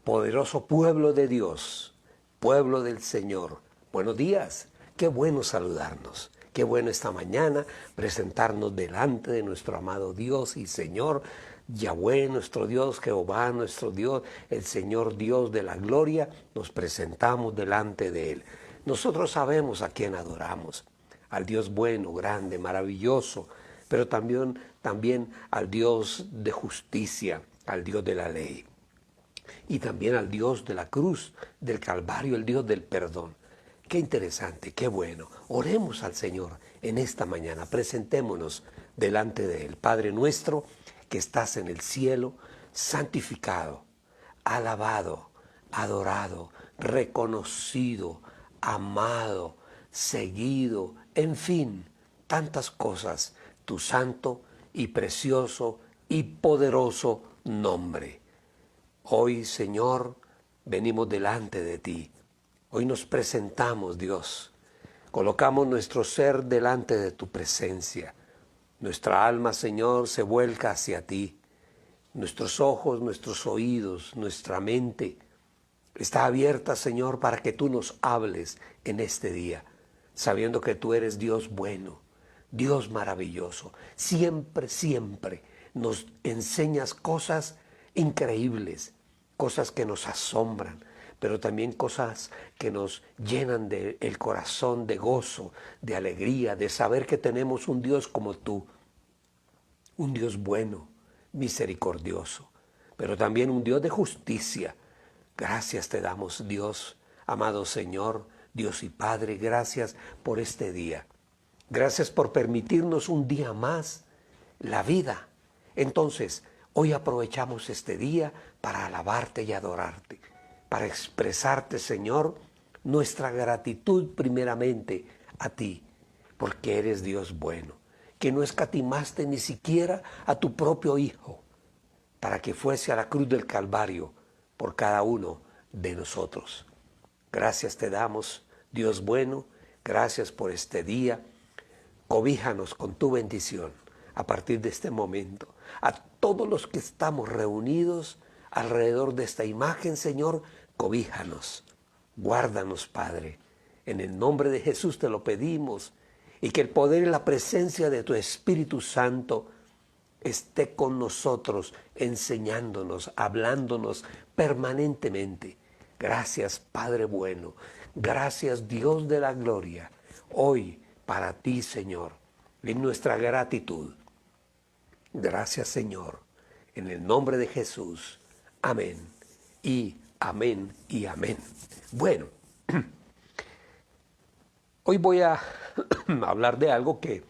Poderoso pueblo de Dios, pueblo del Señor, buenos días, qué bueno saludarnos, qué bueno esta mañana presentarnos delante de nuestro amado Dios y Señor, Yahweh nuestro Dios, Jehová nuestro Dios, el Señor Dios de la gloria, nos presentamos delante de Él. Nosotros sabemos a quién adoramos, al Dios bueno, grande, maravilloso, pero también al Dios de justicia, al Dios de la ley. Y también al Dios de la cruz, del Calvario, el Dios del perdón. Qué interesante, qué bueno. Oremos al Señor en esta mañana, presentémonos delante de Él. Padre nuestro, que estás en el cielo, santificado, alabado, adorado, reconocido, amado, seguido, en fin, tantas cosas, tu santo y precioso y poderoso nombre. Hoy, Señor, venimos delante de ti. Hoy nos presentamos, Dios. Colocamos nuestro ser delante de tu presencia. Nuestra alma, Señor, se vuelca hacia ti. Nuestros ojos, nuestros oídos, nuestra mente está abierta, Señor, para que tú nos hables en este día, sabiendo que tú eres Dios bueno, Dios maravilloso. Siempre, siempre nos enseñas cosas increíbles, cosas que nos asombran, pero también cosas que nos llenan el corazón de gozo, de alegría, de saber que tenemos un Dios como tú, un Dios bueno, misericordioso, pero también un Dios de justicia. Gracias te damos, Dios, amado Señor, Dios y Padre, gracias por este día. Gracias por permitirnos un día más la vida. Entonces, hoy aprovechamos este día para alabarte y adorarte, para expresarte, Señor, nuestra gratitud primeramente a ti, porque eres Dios bueno, que no escatimaste ni siquiera a tu propio Hijo, para que fuese a la cruz del Calvario por cada uno de nosotros. Gracias te damos, Dios bueno, gracias por este día. Cobíjanos con tu bendición a partir de este momento. A todos los que estamos reunidos alrededor de esta imagen, Señor, cobíjanos, guárdanos, Padre. En el nombre de Jesús te lo pedimos, y que el poder y la presencia de tu Espíritu Santo esté con nosotros, enseñándonos, hablándonos permanentemente. Gracias, Padre bueno. Gracias, Dios de la gloria. Hoy, para ti, Señor, en nuestra gratitud. Gracias, Señor, en el nombre de Jesús. Amén y amén y amén. Bueno, hoy voy a hablar de algo que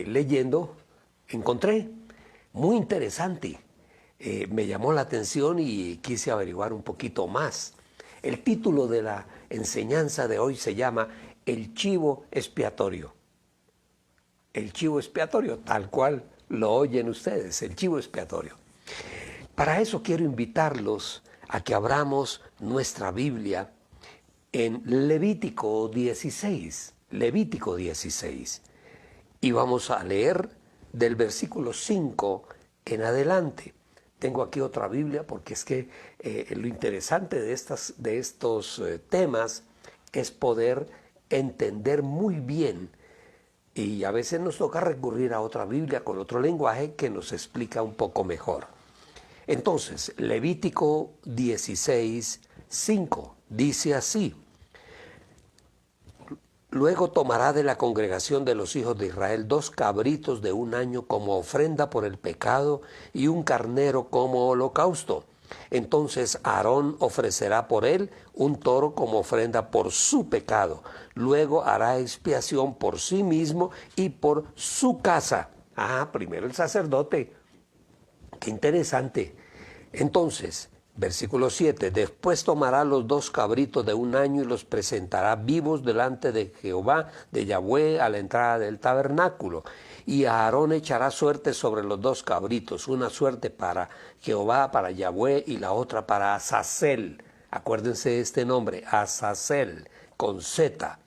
leyendo encontré muy interesante. Me llamó la atención y quise averiguar un poquito más. El título de la enseñanza de hoy se llama El chivo expiatorio. El chivo expiatorio, tal cual lo oyen ustedes, el chivo expiatorio. Para eso quiero invitarlos a que abramos nuestra Biblia en Levítico 16. Levítico 16. Y vamos a leer del versículo 5 en adelante. Tengo aquí otra Biblia porque es que lo interesante de estos temas es poder entender muy bien, y a veces nos toca recurrir a otra Biblia con otro lenguaje que nos explica un poco mejor. Entonces, Levítico 16, 5 dice así: Luego tomará de la congregación de los hijos de Israel 2 cabritos de 1 año como ofrenda por el pecado y un carnero como holocausto. Entonces Aarón ofrecerá por él un toro como ofrenda por su pecado. Luego hará expiación por sí mismo y por su casa. Primero el sacerdote. Qué interesante. Entonces, versículo 7, después tomará los 2 cabritos de 1 año y los presentará vivos delante de Jehová, de Yahweh, a la entrada del tabernáculo. Y Aarón echará suerte sobre los 2 cabritos, una suerte para Jehová, para Yahweh, y la otra para Azazel. Acuérdense de este nombre, Azazel, con Z.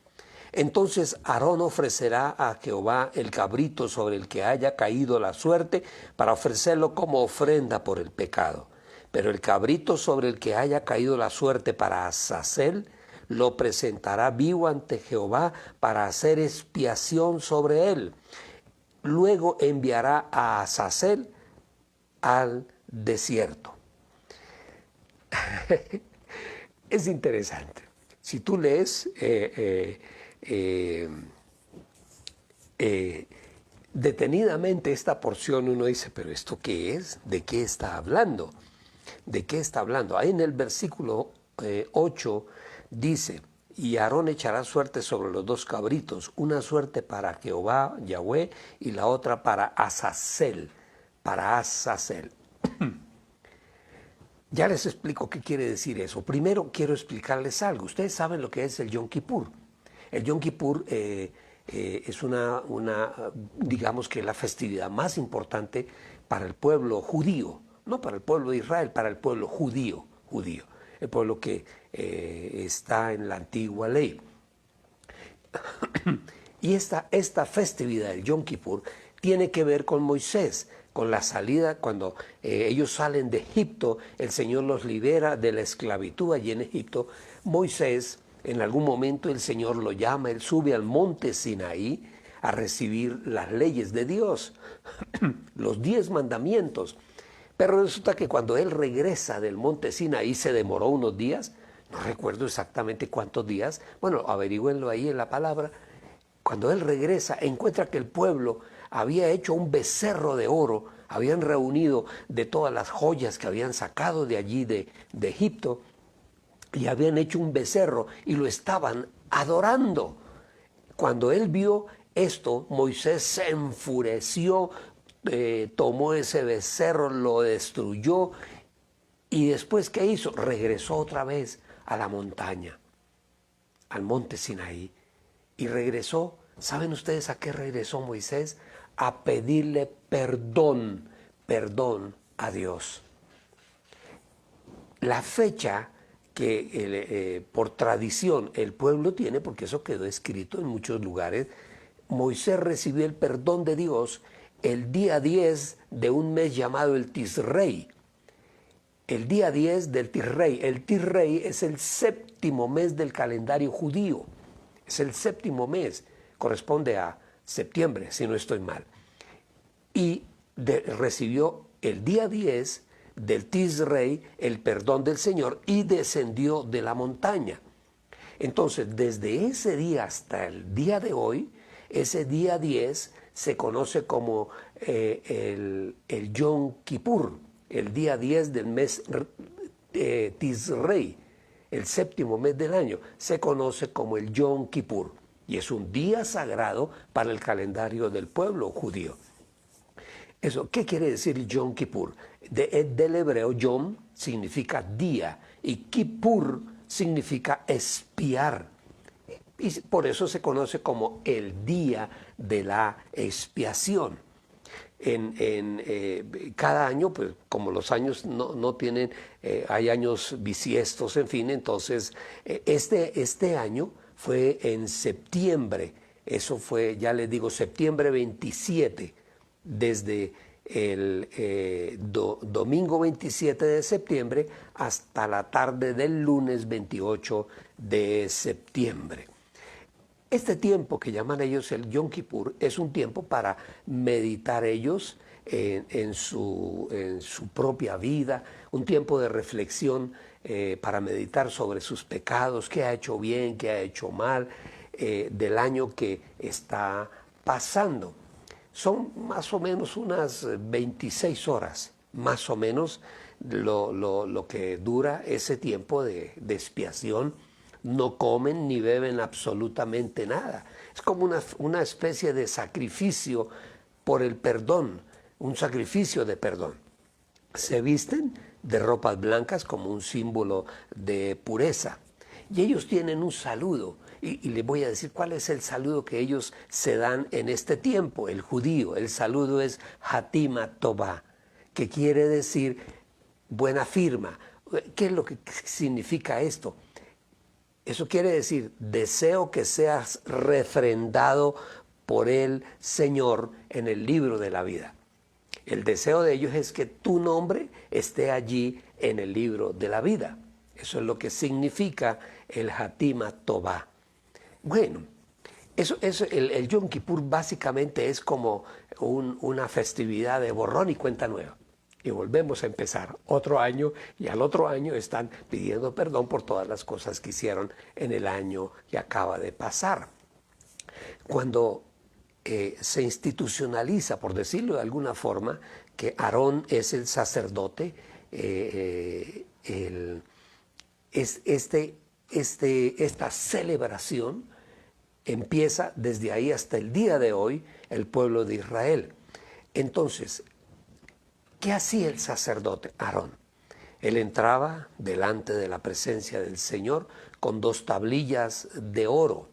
Entonces Aarón ofrecerá a Jehová el cabrito sobre el que haya caído la suerte, para ofrecerlo como ofrenda por el pecado. Pero el cabrito sobre el que haya caído la suerte para Azazel, lo presentará vivo ante Jehová para hacer expiación sobre él. Luego enviará a Azazel al desierto. Es interesante. Si tú lees detenidamente esta porción, uno dice, pero ¿esto qué es? ¿De qué está hablando? ¿De qué está hablando? Ahí en el versículo 8 dice, y Aarón echará suerte sobre los dos cabritos, una suerte para Jehová, Yahweh, y la otra para Azazel, Ya les explico qué quiere decir eso. Primero quiero explicarles algo. Ustedes saben lo que es el Yom Kippur. El Yom Kippur es digamos que la festividad más importante para el pueblo judío, no para el pueblo de Israel, para el pueblo judío, el pueblo que está en la antigua ley. Y esta festividad del Yom Kippur tiene que ver con Moisés, con la salida, cuando ellos salen de Egipto, el Señor los libera de la esclavitud allí en Egipto. Moisés, en algún momento el Señor lo llama, él sube al monte Sinaí a recibir las leyes de Dios, los 10 mandamientos. Pero resulta que cuando él regresa del monte Sinaí se demoró unos días, no recuerdo exactamente cuántos días, bueno, averigüenlo ahí en la palabra. Cuando él regresa, encuentra que el pueblo había hecho un becerro de oro, habían reunido de todas las joyas que habían sacado de allí de Egipto, y habían hecho un becerro y lo estaban adorando. Cuando él vio esto, Moisés se enfureció, tomó ese becerro, lo destruyó, y después, ¿qué hizo? Regresó otra vez a la montaña, al monte Sinaí, y regresó. ¿Saben ustedes a qué regresó Moisés? A pedirle perdón a Dios. La fecha que por tradición el pueblo tiene, porque eso quedó escrito en muchos lugares, Moisés recibió el perdón de Dios el día 10 de un mes llamado el Tisrei. El día 10 del Tisrei. El Tisrei es el 7º mes del calendario judío. Es el 7º mes. Corresponde a septiembre, si no estoy mal. Y recibió el día 10 del Tisrei el perdón del Señor y descendió de la montaña. Entonces, desde ese día hasta el día de hoy, ese día 10 se conoce como el Yom Kippur, el día 10 del mes Tisrei, el 7º mes del año, se conoce como el Yom Kippur. Y es un día sagrado para el calendario del pueblo judío. Eso, ¿qué quiere decir Yom Kippur? Del hebreo, Yom significa día y Kippur significa expiar. Y por eso se conoce como el día de la expiación. Cada año, pues como los años no tienen, hay años bisiestos, en fin, entonces este año fue en septiembre, eso fue, ya les digo, septiembre 27, desde el domingo 27 de septiembre hasta la tarde del lunes 28 de septiembre. Este tiempo que llaman ellos el Yom Kippur es un tiempo para meditar ellos en su propia vida, un tiempo de reflexión para meditar sobre sus pecados, qué ha hecho bien, qué ha hecho mal, del año que está pasando. Son más o menos unas 26 horas, más o menos lo que dura ese tiempo de expiación. No comen ni beben absolutamente nada. Es como una especie de sacrificio por el perdón, un sacrificio de perdón. Se visten de ropas blancas como un símbolo de pureza. Y ellos tienen un saludo. Y les voy a decir cuál es el saludo que ellos se dan en este tiempo, el judío. El saludo es Hatima Tová, que quiere decir buena firma. ¿Qué es lo que significa esto? Eso quiere decir, deseo que seas refrendado por el Señor en el libro de la vida. El deseo de ellos es que tu nombre esté allí en el libro de la vida. Eso es lo que significa el Hatima Tová. Bueno, el Yom Kippur básicamente es como una festividad de borrón y cuenta nueva. Y volvemos a empezar otro año, y al otro año están pidiendo perdón por todas las cosas que hicieron en el año que acaba de pasar. Cuando se institucionaliza, por decirlo de alguna forma, que Aarón es el sacerdote, esta celebración empieza desde ahí hasta el día de hoy el pueblo de Israel. Entonces, ¿qué hacía el sacerdote Aarón? Él entraba delante de la presencia del Señor con 2 tablillas de oro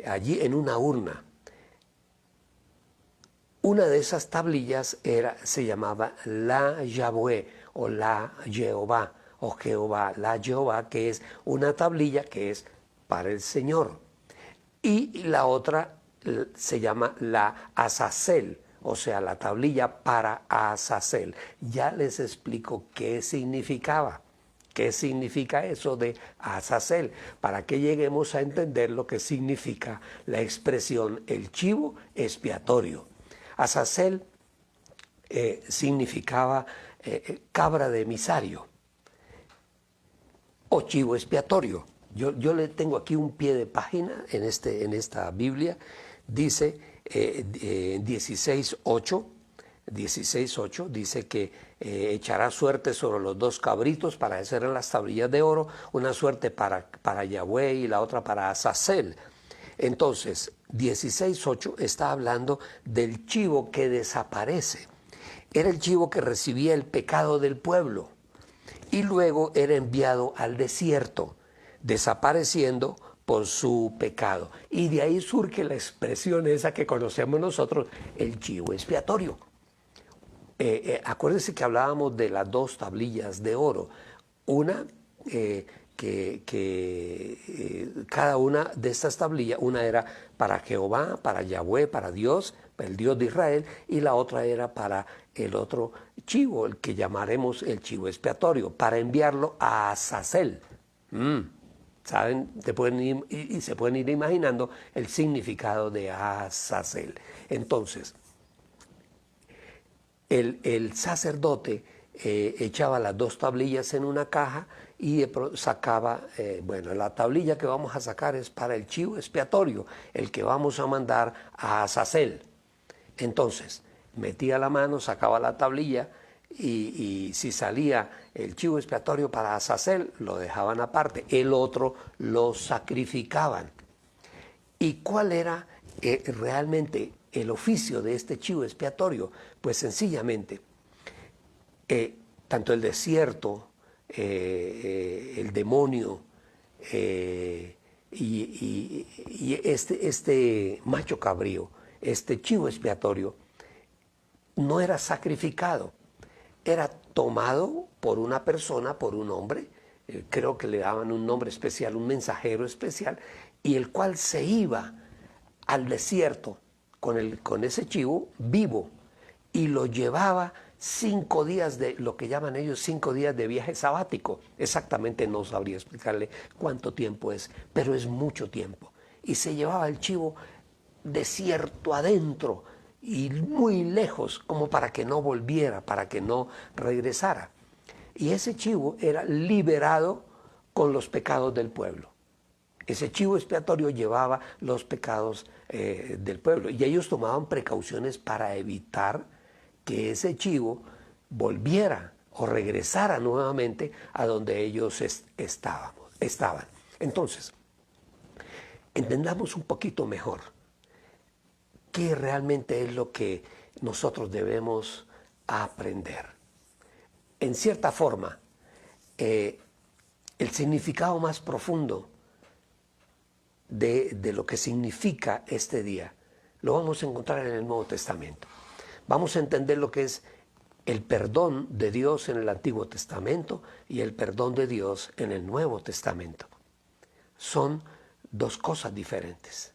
allí en una urna. Una de esas tablillas se llamaba la Yahweh o la Jehová o Jehová, la Jehová, que es una tablilla que es para el Señor. Y la otra se llama la Azazel, o sea, la tablilla para Azazel. Ya les explico qué significaba. ¿Qué significa eso de Azazel? Para que lleguemos a entender lo que significa la expresión el chivo expiatorio. Azazel significaba cabra de emisario o chivo expiatorio. Yo le tengo aquí un pie de página en esta Biblia. Dice 16:8 dice que echará suerte sobre los 2 cabritos para hacer en las tablillas de oro, una suerte para Yahweh y la otra para Azazel. Entonces, 16:8 está hablando del chivo que desaparece. Era el chivo que recibía el pecado del pueblo y luego era enviado al desierto, desapareciendo por su pecado. Y de ahí surge la expresión esa que conocemos nosotros, el chivo expiatorio. Acuérdense que hablábamos de las 2 tablillas de oro. Una cada una de estas tablillas, una era para Jehová, para Yahweh, para Dios, el Dios de Israel, y la otra era para el otro chivo, el que llamaremos el chivo expiatorio, para enviarlo a Azazel. ¿Saben? Se pueden ir imaginando el significado de Azazel. Entonces, el sacerdote echaba las 2 tablillas en una caja y sacaba, la tablilla que vamos a sacar es para el chivo expiatorio, el que vamos a mandar a Azazel. Entonces, metía la mano, sacaba la tablilla y si salía el chivo expiatorio para Azazel, lo dejaban aparte, el otro lo sacrificaban. ¿Y cuál era realmente el oficio de este chivo expiatorio? Pues sencillamente, tanto el desierto, el demonio y este macho cabrío, este chivo expiatorio, no era sacrificado, era tomado por una persona, por un hombre, creo que le daban un nombre especial, un mensajero especial, y el cual se iba al desierto con ese chivo vivo y lo llevaba 5 días de lo que llaman ellos 5 días de viaje sabático. Exactamente no sabría explicarle cuánto tiempo es, pero es mucho tiempo. Y se llevaba el chivo desierto adentro y muy lejos, como para que no volviera, para que no regresara. Y ese chivo era liberado con los pecados del pueblo. Ese chivo expiatorio llevaba los pecados del pueblo y ellos tomaban precauciones para evitar que ese chivo volviera o regresara nuevamente a donde ellos estaban. Entonces, entendamos un poquito mejor qué realmente es lo que nosotros debemos aprender. En cierta forma, el significado más profundo de lo que significa este día lo vamos a encontrar en el Nuevo Testamento. Vamos a entender lo que es el perdón de Dios en el Antiguo Testamento y el perdón de Dios en el Nuevo Testamento. Son 2 cosas diferentes.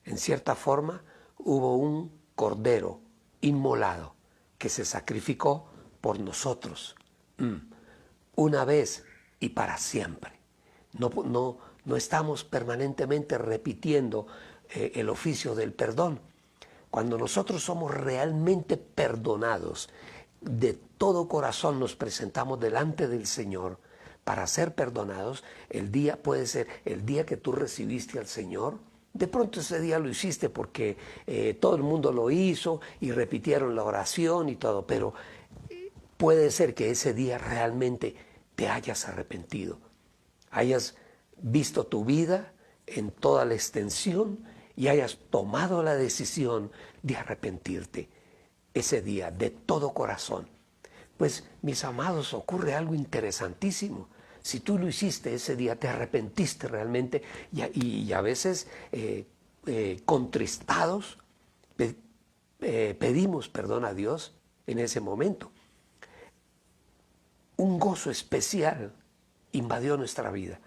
En cierta forma, hubo un cordero inmolado, que se sacrificó por nosotros, una vez y para siempre. No estamos permanentemente repitiendo el oficio del perdón. Cuando nosotros somos realmente perdonados, de todo corazón nos presentamos delante del Señor para ser perdonados. El día puede ser el día que tú recibiste al Señor. De pronto ese día lo hiciste porque todo el mundo lo hizo y repitieron la oración y todo, pero puede ser que ese día realmente te hayas arrepentido, hayas visto tu vida en toda la extensión y hayas tomado la decisión de arrepentirte ese día de todo corazón. Pues, mis amados, ocurre algo interesantísimo. Si tú lo hiciste ese día, te arrepentiste realmente y a veces contristados pedimos perdón a Dios en ese momento. Un gozo especial invadió nuestra vida.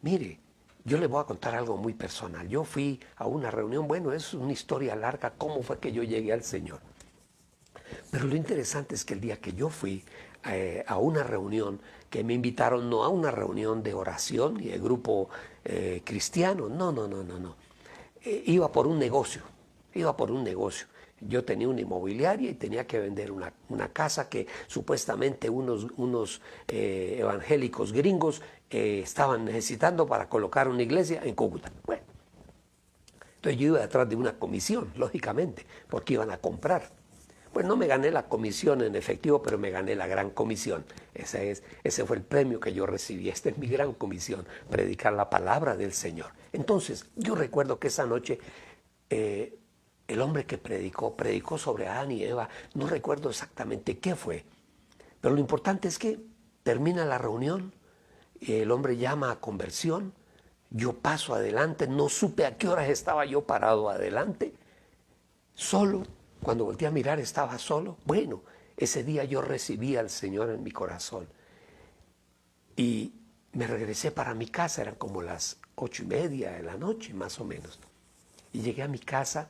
Mire, yo le voy a contar algo muy personal. Yo fui a una reunión, bueno, es una historia larga, cómo fue que yo llegué al Señor. Pero lo interesante es que el día que yo fui a una reunión, que me invitaron no a una reunión de oración y de grupo cristiano, no. Iba por un negocio. Yo tenía una inmobiliaria y tenía que vender una casa que supuestamente unos evangélicos gringos estaban necesitando para colocar una iglesia en Cúcuta. Bueno, entonces yo iba detrás de una comisión, lógicamente, porque iban a comprar. Pues no me gané la comisión en efectivo, pero me gané la gran comisión. Ese fue el premio que yo recibí. Esta es mi gran comisión, predicar la palabra del Señor. Entonces, yo recuerdo que esa noche el hombre que predicó sobre Adán y Eva. No recuerdo exactamente qué fue, pero lo importante es que termina la reunión, el hombre llama a conversión, yo paso adelante, no supe a qué horas estaba yo parado adelante, solo. Cuando volteé a mirar estaba solo. Bueno, ese día yo recibí al Señor en mi corazón y me regresé para mi casa, eran como las 8:30 de la noche más o menos, y llegué a mi casa.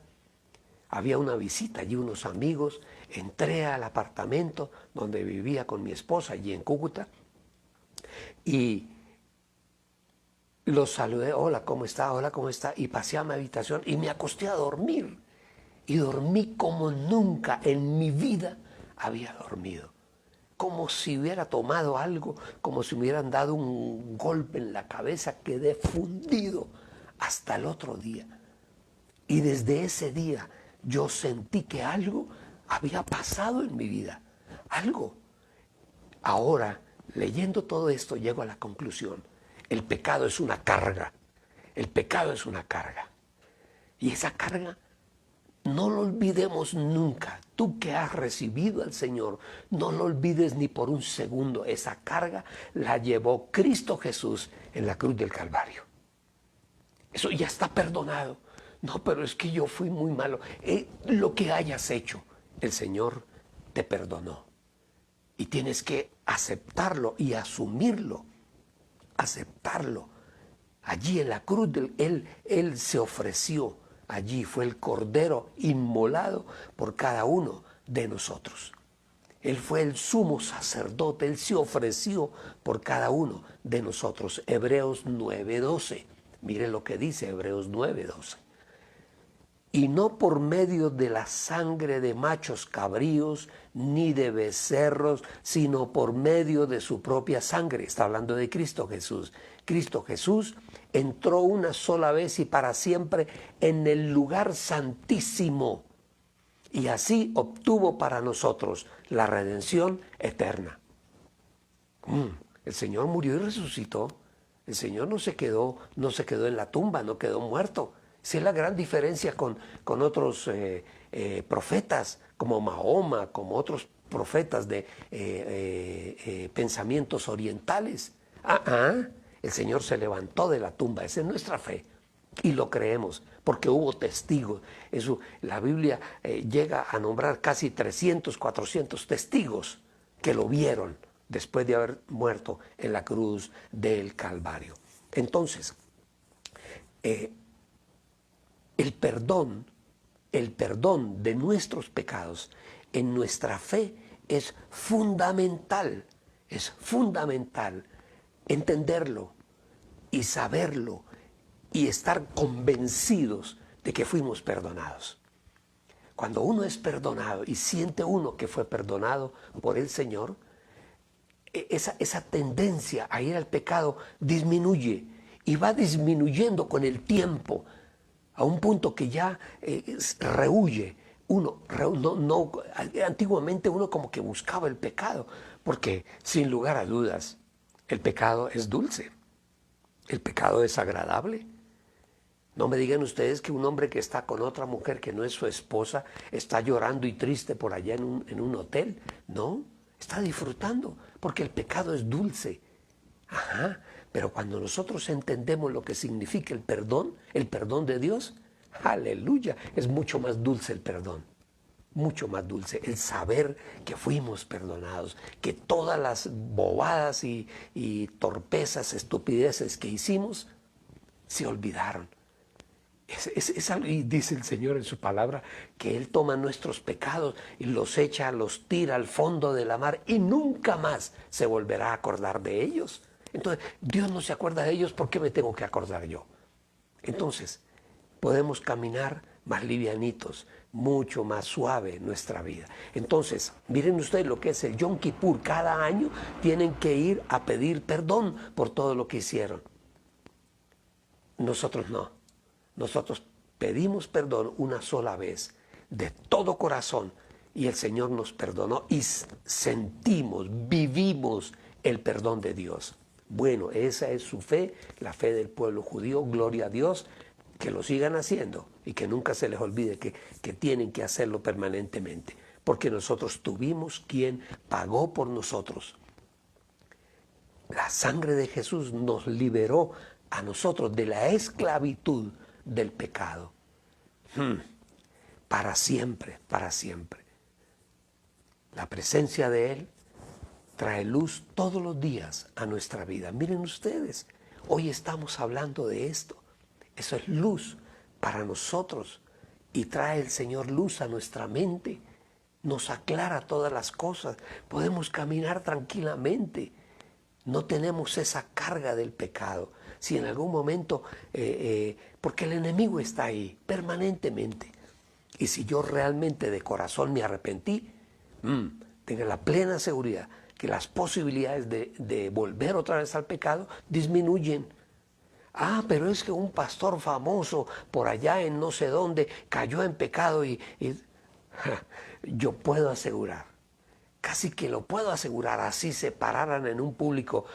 Había una visita allí, unos amigos, entré al apartamento donde vivía con mi esposa allí en Cúcuta y los saludé, hola, ¿cómo está? Hola, ¿cómo está? Y pasé a mi habitación y me acosté a dormir. Y dormí como nunca en mi vida había dormido. Como si hubiera tomado algo, como si me hubieran dado un golpe en la cabeza, quedé fundido hasta el otro día. Y desde ese día yo sentí que algo había pasado en mi vida. Algo. Ahora, leyendo todo esto, llego a la conclusión. El pecado es una carga. El pecado es una carga. Y esa carga no lo olvidemos nunca. Tú que has recibido al Señor, no lo olvides ni por un segundo. Esa carga la llevó Cristo Jesús en la cruz del Calvario. Eso ya está perdonado. No, pero es que yo fui muy malo. Lo que hayas hecho, el Señor te perdonó. Y tienes que aceptarlo y asumirlo. Aceptarlo. Allí en la cruz, Él se ofreció. Allí fue el cordero inmolado por cada uno de nosotros. Él fue el sumo sacerdote, Él se ofreció por cada uno de nosotros. Hebreos 9:12. Mire lo que dice Hebreos 9:12. Y no por medio de la sangre de machos cabríos ni de becerros, sino por medio de su propia sangre. Está hablando de Cristo Jesús. Cristo Jesús entró una sola vez y para siempre en el lugar santísimo. Y así obtuvo para nosotros la redención eterna. El Señor murió y resucitó. El Señor no se quedó en la tumba, no quedó muerto. Esa es la gran diferencia con otros profetas como Mahoma, como otros profetas de pensamientos orientales. El Señor se levantó de la tumba. Esa es nuestra fe y lo creemos porque hubo testigos. La Biblia llega a nombrar casi 300, 400 testigos que lo vieron después de haber muerto en la cruz del Calvario. Entonces, el perdón el perdón de nuestros pecados en nuestra fe es fundamental entenderlo y saberlo y estar convencidos de que fuimos perdonados. Cuando uno es perdonado y siente uno que fue perdonado por el Señor, esa tendencia a ir al pecado disminuye y va disminuyendo con el tiempo a un punto que ya rehúye. Antiguamente uno como que buscaba el pecado, porque sin lugar a dudas el pecado es dulce, el pecado es agradable. No me digan ustedes que un hombre que está con otra mujer que no es su esposa está llorando y triste por allá en un hotel. No, está disfrutando porque el pecado es dulce. Ajá, pero cuando nosotros entendemos lo que significa el perdón de Dios, aleluya, es mucho más dulce el perdón. Mucho más dulce el saber que fuimos perdonados, que todas las bobadas y torpezas, estupideces que hicimos se olvidaron. Y dice el Señor en su palabra que Él toma nuestros pecados y los echa, los tira al fondo de la mar y nunca más se volverá a acordar de ellos. Entonces, Dios no se acuerda de ellos, ¿por qué me tengo que acordar yo? Entonces, podemos caminar más livianitos, mucho más suave nuestra vida. Entonces, miren ustedes lo que es el Yom Kippur. Cada año tienen que ir a pedir perdón por todo lo que hicieron. Nosotros no. Nosotros pedimos perdón una sola vez, de todo corazón, y el Señor nos perdonó y sentimos, vivimos el perdón de Dios. Bueno, esa es su fe, la fe del pueblo judío, gloria a Dios, que lo sigan haciendo y que nunca se les olvide que tienen que hacerlo permanentemente, porque nosotros tuvimos quien pagó por nosotros. La sangre de Jesús nos liberó a nosotros de la esclavitud del pecado. Para siempre, para siempre. La presencia de Él trae luz todos los días a nuestra vida. Miren ustedes, hoy estamos hablando de esto. Eso es luz para nosotros y trae el Señor luz a nuestra mente. Nos aclara todas las cosas. Podemos caminar tranquilamente. No tenemos esa carga del pecado. Si en algún momento, porque el enemigo está ahí permanentemente. Y si yo realmente de corazón me arrepentí, tenga la plena seguridad que las posibilidades de volver otra vez al pecado disminuyen. Ah, pero es que un pastor famoso por allá en no sé dónde cayó en pecado y yo puedo asegurar, casi que lo puedo asegurar, así se pararan en un púlpito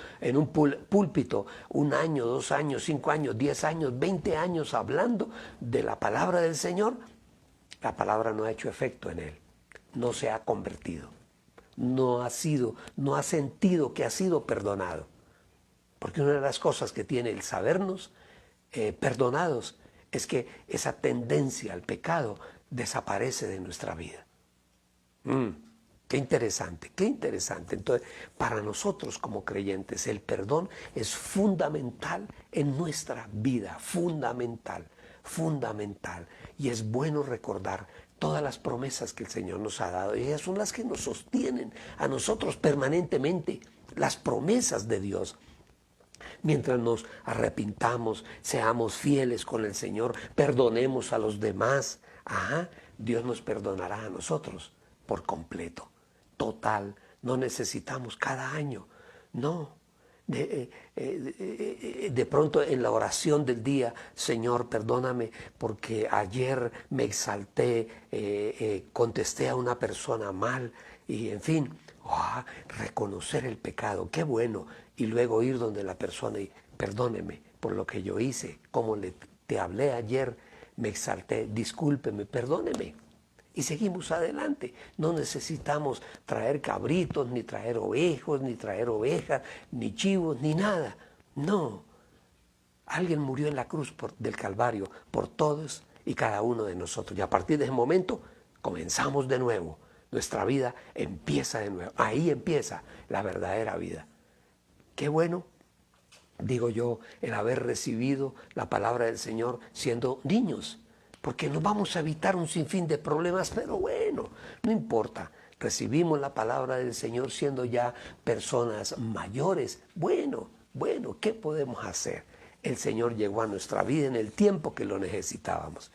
1 año, 2 años, 5 años, 10 años, 20 años hablando de la palabra del Señor, la palabra no ha hecho efecto en él, no se ha convertido, no ha sentido que ha sido perdonado. Porque una de las cosas que tiene el sabernos perdonados es que esa tendencia al pecado desaparece de nuestra vida. Qué interesante, qué interesante. Entonces, para nosotros como creyentes, el perdón es fundamental en nuestra vida, fundamental, fundamental. Y es bueno recordar todas las promesas que el Señor nos ha dado. Y ellas son las que nos sostienen a nosotros permanentemente, las promesas de Dios. Mientras nos arrepintamos, seamos fieles con el Señor, perdonemos a los demás, Dios nos perdonará a nosotros por completo, total. No necesitamos cada año, no. De pronto en la oración del día, Señor, perdóname porque ayer me exalté, contesté a una persona mal y en fin, reconocer el pecado, qué bueno, y luego ir donde la persona y perdóneme por lo que yo hice, como te hablé ayer, me exalté, discúlpeme, perdóneme. Y seguimos adelante. No necesitamos traer cabritos, ni traer ovejos, ni traer ovejas, ni chivos, ni nada. No. Alguien murió en la cruz del Calvario por todos y cada uno de nosotros. Y a partir de ese momento comenzamos de nuevo. Nuestra vida empieza de nuevo. Ahí empieza la verdadera vida. Qué bueno, digo yo, el haber recibido la palabra del Señor siendo niños. porque nos vamos a evitar un sinfín de problemas, pero bueno, no importa. Recibimos la palabra del Señor siendo ya personas mayores. Bueno, ¿qué podemos hacer? El Señor llegó a nuestra vida en el tiempo que lo necesitábamos.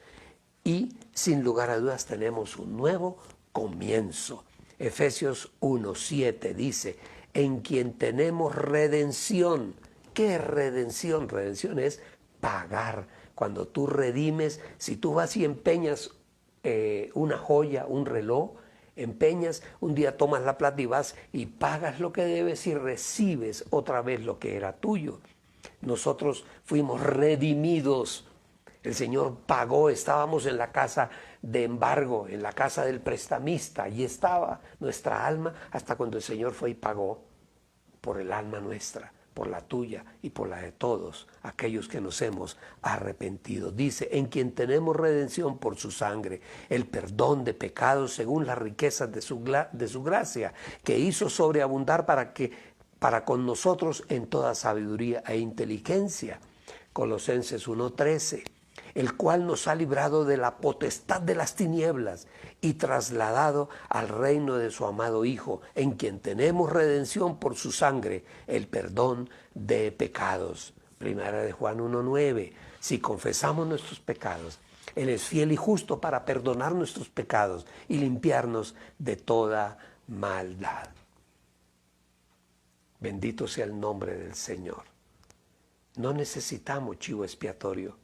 Y sin lugar a dudas tenemos un nuevo comienzo. Efesios 1:7 dice, en quien tenemos redención. ¿Qué es redención? Redención es pagar. Cuando tú redimes, si tú vas y empeñas una joya, un reloj, empeñas, un día tomas la plata y vas y pagas lo que debes y recibes otra vez lo que era tuyo. Nosotros fuimos redimidos. El Señor pagó, estábamos en la casa de embargo, en la casa del prestamista. Allí estaba nuestra alma hasta cuando el Señor fue y pagó por el alma nuestra, por la tuya y por la de todos aquellos que nos hemos arrepentido. Dice, en quien tenemos redención por su sangre, el perdón de pecados según las riquezas de su gracia, que hizo sobreabundar para con nosotros en toda sabiduría e inteligencia. Colosenses 1:13, el cual nos ha librado de la potestad de las tinieblas y trasladado al reino de su amado Hijo, en quien tenemos redención por su sangre, el perdón de pecados. Primera de Juan 1:9, si confesamos nuestros pecados, Él es fiel y justo para perdonar nuestros pecados y limpiarnos de toda maldad. Bendito sea el nombre del Señor. No necesitamos chivo expiatorio.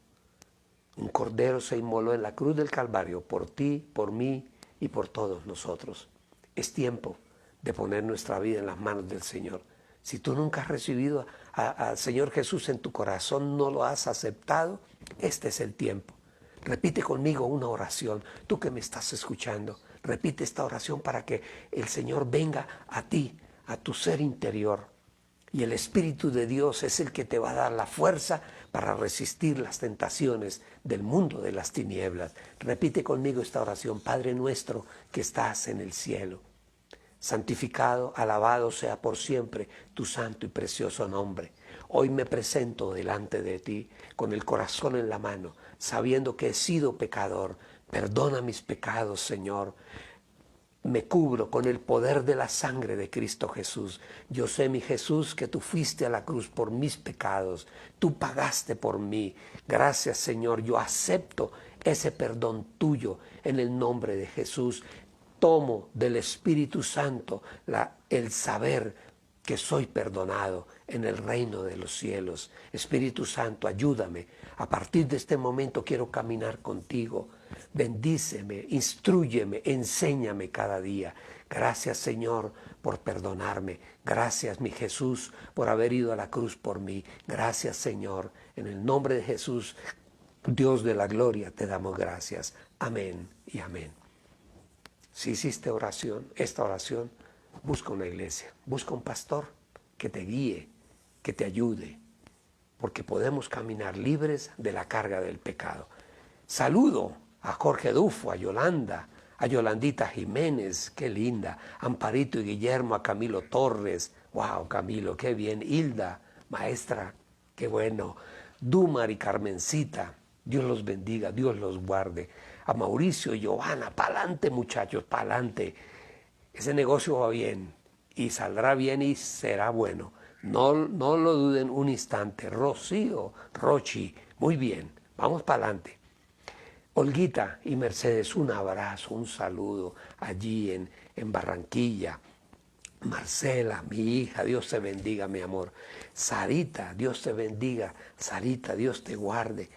Un cordero se inmoló en la cruz del Calvario por ti, por mí y por todos nosotros. Es tiempo de poner nuestra vida en las manos del Señor. Si tú nunca has recibido al Señor Jesús en tu corazón, no lo has aceptado, este es el tiempo. Repite conmigo una oración. Tú que me estás escuchando, repite esta oración para que el Señor venga a ti, a tu ser interior. Y el Espíritu de Dios es el que te va a dar la fuerza para resistir las tentaciones del mundo de las tinieblas. Repite conmigo esta oración. Padre nuestro que estás en el cielo, santificado, alabado sea por siempre tu santo y precioso nombre. Hoy me presento delante de ti con el corazón en la mano, sabiendo que he sido pecador. Perdona mis pecados, Señor. Me cubro con el poder de la sangre de Cristo Jesús. Yo sé, mi Jesús, que tú fuiste a la cruz por mis pecados. Tú pagaste por mí. Gracias, Señor. Yo acepto ese perdón tuyo en el nombre de Jesús. Tomo del Espíritu Santo el saber que soy perdonado en el reino de los cielos. Espíritu Santo, ayúdame. A partir de este momento quiero caminar contigo. Bendíceme, instrúyeme, enséñame cada día. Gracias, Señor, por perdonarme. Gracias, mi Jesús, por haber ido a la cruz por mí. Gracias, Señor. En el nombre de Jesús, Dios de la gloria, te damos gracias. Amén y amén. Si hiciste esta oración, busca una iglesia, busca un pastor que te guíe, que te ayude, porque podemos caminar libres de la carga del pecado. Saludo a Jorge Dufo, a Yolanda, a Yolandita Jiménez, qué linda, a Amparito y Guillermo, a Camilo Torres, wow, Camilo, qué bien, Hilda, maestra, qué bueno, Dumar y Carmencita, Dios los bendiga, Dios los guarde, a Mauricio y Giovanna, pa'lante muchachos, pa'lante, ese negocio va bien y saldrá bien y será bueno, no lo duden un instante. Rocío, Rochi, muy bien, vamos pa'lante. Olguita y Mercedes, un abrazo, un saludo allí en Barranquilla. Marcela, mi hija, Dios te bendiga, mi amor. Sarita, Dios te bendiga. Sarita, Dios te guarde.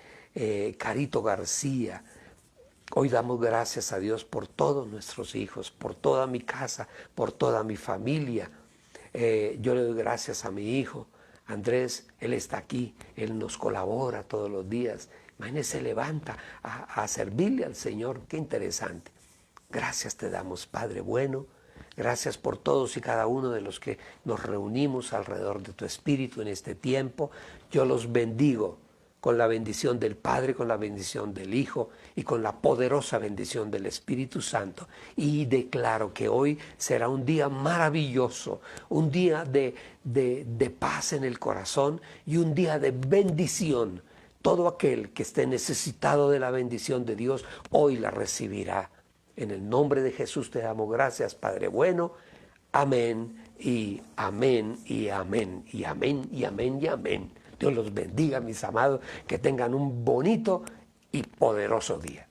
Carito García, hoy damos gracias a Dios por todos nuestros hijos, por toda mi casa, por toda mi familia. Yo le doy gracias a mi hijo, Andrés, él está aquí, él nos colabora todos los días. Imagínese, se levanta a servirle al Señor, qué interesante. Gracias te damos, Padre bueno. Gracias por todos y cada uno de los que nos reunimos alrededor de tu Espíritu en este tiempo. Yo los bendigo con la bendición del Padre, con la bendición del Hijo y con la poderosa bendición del Espíritu Santo. Y declaro que hoy será un día maravilloso, un día de paz en el corazón y un día de bendición. Todo aquel que esté necesitado de la bendición de Dios, hoy la recibirá. En el nombre de Jesús te damos gracias, Padre bueno. Amén y amén y amén y amén y amén y amén. Dios los bendiga, mis amados, que tengan un bonito y poderoso día.